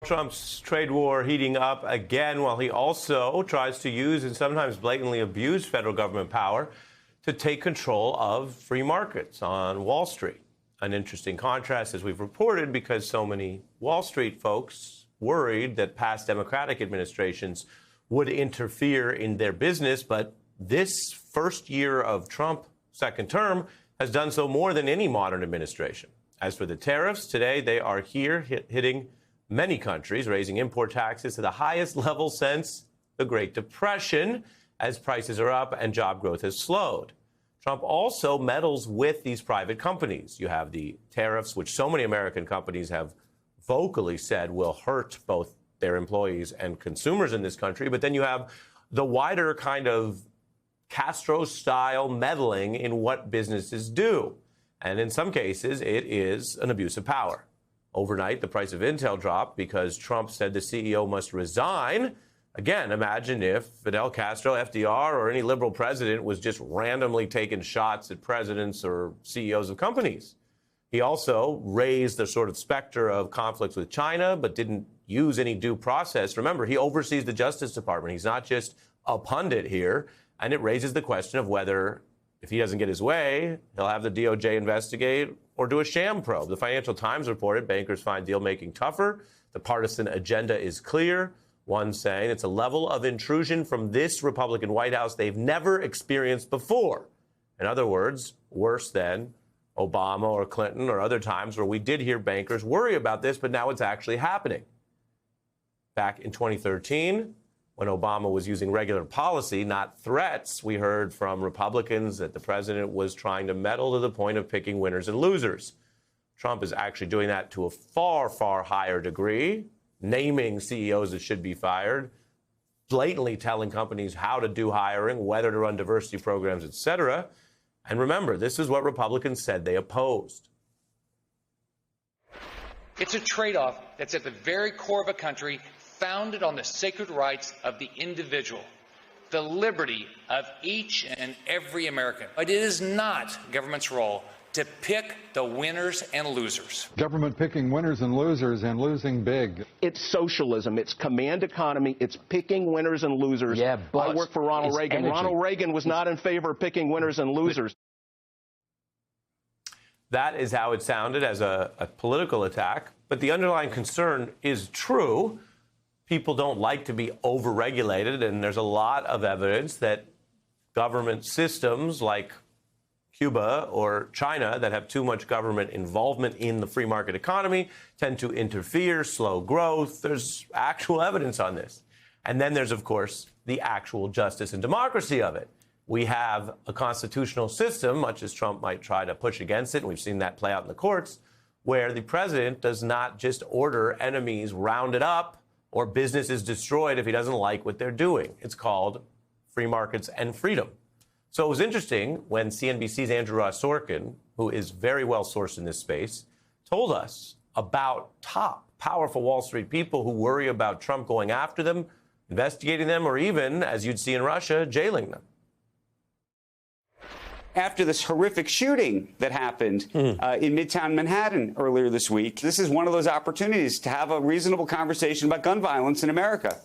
Trump's trade war heating up again, while he also tries to use and sometimes blatantly abuse federal government power to take control of free markets on Wall Street. An interesting contrast, as we've reported, because so many Wall Street folks worried that past Democratic administrations would interfere in their business. But this first year of Trump, second term, has done so more than any modern administration. As for the tariffs, today they are here hitting many countries, raising import taxes to the highest level since the Great Depression, as prices are up and job growth has slowed. Trump also meddles with these private companies. You have the tariffs, which so many American companies have vocally said will hurt both their employees and consumers in this country. But then you have the wider kind of Castro-style meddling in what businesses do. And in some cases, it is an abuse of power. Overnight, the price of Intel dropped because Trump said the CEO must resign. Again, imagine if Fidel Castro, FDR, or any liberal president was just randomly taking shots at presidents or CEOs of companies. He also raised the sort of specter of conflicts with China, but didn't use any due process. Remember, he oversees the Justice Department. He's not just a pundit here. And it raises the question of whether, if he doesn't get his way, he'll have the DOJ investigate or do a sham probe. The Financial Times reported bankers find deal-making tougher. The partisan agenda is clear. One saying it's a level of intrusion from this Republican White House they've never experienced before. In other words, worse than Obama or Clinton or other times where we did hear bankers worry about this, but now it's actually happening. Back in 2013, when Obama was using regular policy, not threats, we heard from Republicans that the president was trying to meddle to the point of picking winners and losers. Trump is actually doing that to a far, far higher degree, naming CEOs that should be fired, blatantly telling companies how to do hiring, whether to run diversity programs, et cetera. And remember, this is what Republicans said they opposed. It's a trade-off that's at the very core of a country founded on the sacred rights of the individual, the liberty of each and every American. But it is not government's role to pick the winners and losers. Government picking winners and losers and losing big. It's socialism. It's command economy. It's picking winners and losers. Yeah, but I worked for Ronald Reagan. Energy. Ronald Reagan was not in favor of picking winners and losers. That is how it sounded as a political attack. But the underlying concern is true. People don't like to be overregulated, and there's a lot of evidence that government systems like Cuba or China that have too much government involvement in the free market economy tend to interfere, slow growth. There's actual evidence on this. And then there's, of course, the actual justice and democracy of it. We have a constitutional system, much as Trump might try to push against it, and we've seen that play out in the courts, where the president does not just order enemies rounded up or businesses destroyed if he doesn't like what they're doing. It's called free markets and freedom. So it was interesting when CNBC's Andrew Ross Sorkin, who is very well sourced in this space, told us about top, powerful Wall Street people who worry about Trump going after them, investigating them, or even, as you'd see in Russia, jailing them. After this horrific shooting that happened in Midtown Manhattan earlier this week, this is one of those opportunities to have a reasonable conversation about gun violence in America.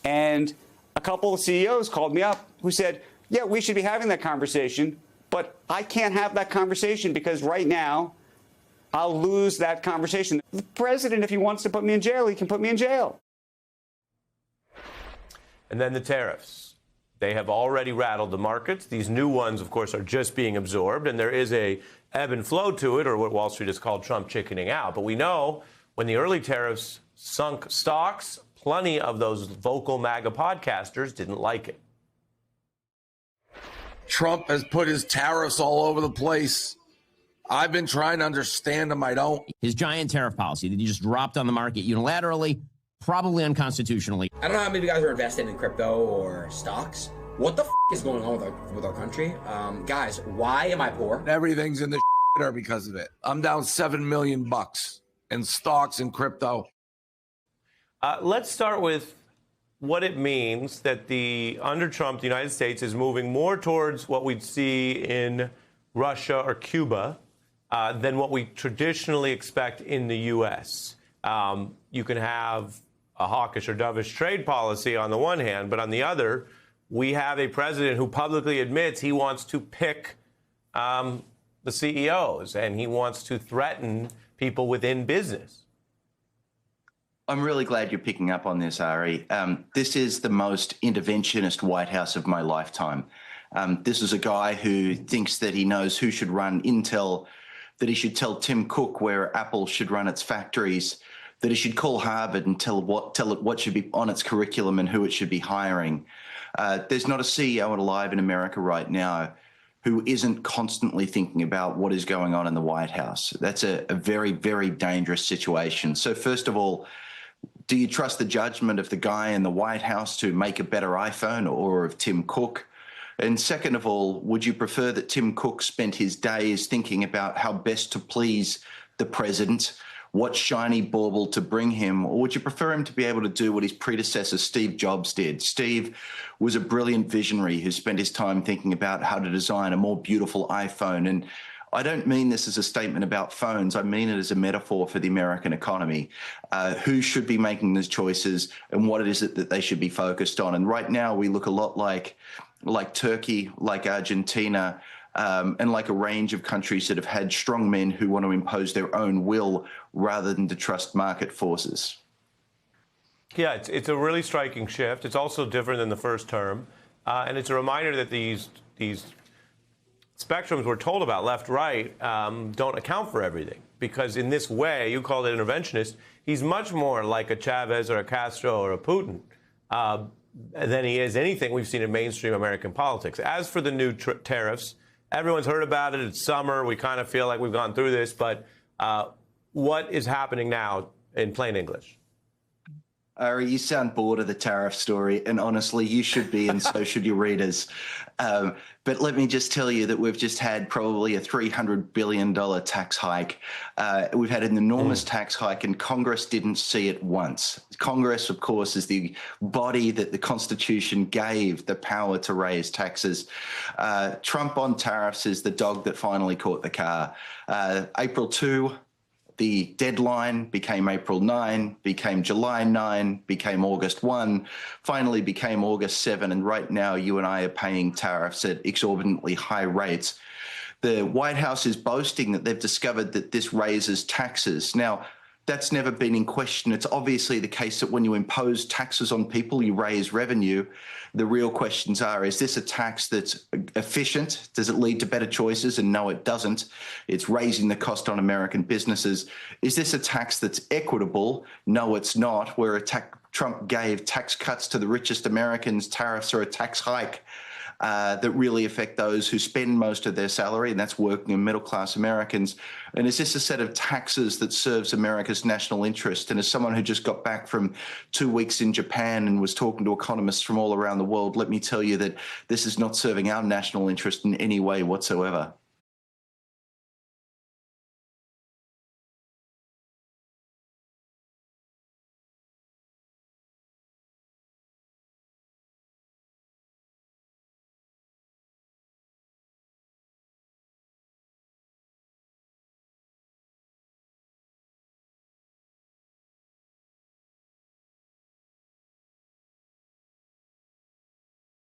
And a couple of CEOs called me up who said, yeah, we should be having that conversation, but I can't have that conversation because right now I'll lose that conversation. The president, if he wants to put me in jail, he can put me in jail. And then the tariffs. They have already rattled the markets. These new ones, of course, are just being absorbed, and there is a ebb and flow to it, or what Wall Street has called Trump chickening out. But we know when the early tariffs sunk stocks, plenty of those vocal MAGA podcasters didn't like it. Trump has put his tariffs all over the place. I've been trying to understand him. I don't. His giant tariff policy that he just dropped on the market unilaterally, probably unconstitutionally. I don't know how many of you guys are invested in crypto or stocks. What the is going on with our country? Guys, why am I poor? Everything's in the shitter because of it. I'm down $7 million in stocks and crypto. Let's start with what it means that under Trump, the United States is moving more towards what we'd see in Russia or Cuba than what we traditionally expect in the U.S. You can have a hawkish or dovish trade policy on the one hand, but on the other, we have a president who publicly admits he wants to pick the CEOs and he wants to threaten people within business. I'm really glad you're picking up on this, Ari. This is the most interventionist White House of my lifetime. This is a guy who thinks that he knows who should run Intel, that he should tell Tim Cook where Apple should run its factories, that he should call Harvard and tell it what should be on its curriculum and who it should be hiring. There's not a CEO alive in America right now who isn't constantly thinking about what is going on in the White House. That's a very, very dangerous situation. So first of all, do you trust the judgment of the guy in the White House to make a better iPhone or of Tim Cook? And second of all, would you prefer that Tim Cook spent his days thinking about how best to please the president, what shiny bauble to bring him, or would you prefer him to be able to do what his predecessor Steve Jobs did? Steve was a brilliant visionary who spent his time thinking about how to design a more beautiful iPhone. And I don't mean this as a statement about phones. I mean it as a metaphor for the American economy. Who should be making those choices and what it is that they should be focused on? And right now we look a lot like Turkey, like Argentina, and like a range of countries that have had strong men who want to impose their own will rather than to trust market forces. Yeah, it's a really striking shift. It's also different than the first term. And it's a reminder that these spectrums we're told about, left, right, don't account for everything. Because in this way, you called it interventionist, he's much more like a Chavez or a Castro or a Putin than he is anything we've seen in mainstream American politics. As for the new tariffs, everyone's heard about it. It's summer. We kind of feel like we've gone through this. But what is happening now in plain English? Ari, you sound bored of the tariff story, and honestly, you should be, and so should your readers. But let me just tell you that we've just had probably a $300 billion tax hike. We've had an enormous tax hike, and Congress didn't see it once. Congress, of course, is the body that the Constitution gave the power to raise taxes. Trump on tariffs is the dog that finally caught the car. April 2, the deadline became April 9, became July 9, became August 1, finally became August 7, and right now you and I are paying tariffs at exorbitantly high rates. The White House is boasting that they've discovered that this raises taxes. Now, that's never been in question. It's obviously the case that when you impose taxes on people, you raise revenue. The real questions are, is this a tax that's efficient? Does it lead to better choices? And no, it doesn't. It's raising the cost on American businesses. Is this a tax that's equitable? No, it's not. Where Trump gave tax cuts to the richest Americans, tariffs are a tax hike that really affect those who spend most of their salary, and that's working and middle-class Americans. And is this a set of taxes that serves America's national interest? And as someone who just got back from 2 weeks in Japan and was talking to economists from all around the world, let me tell you that this is not serving our national interest in any way whatsoever.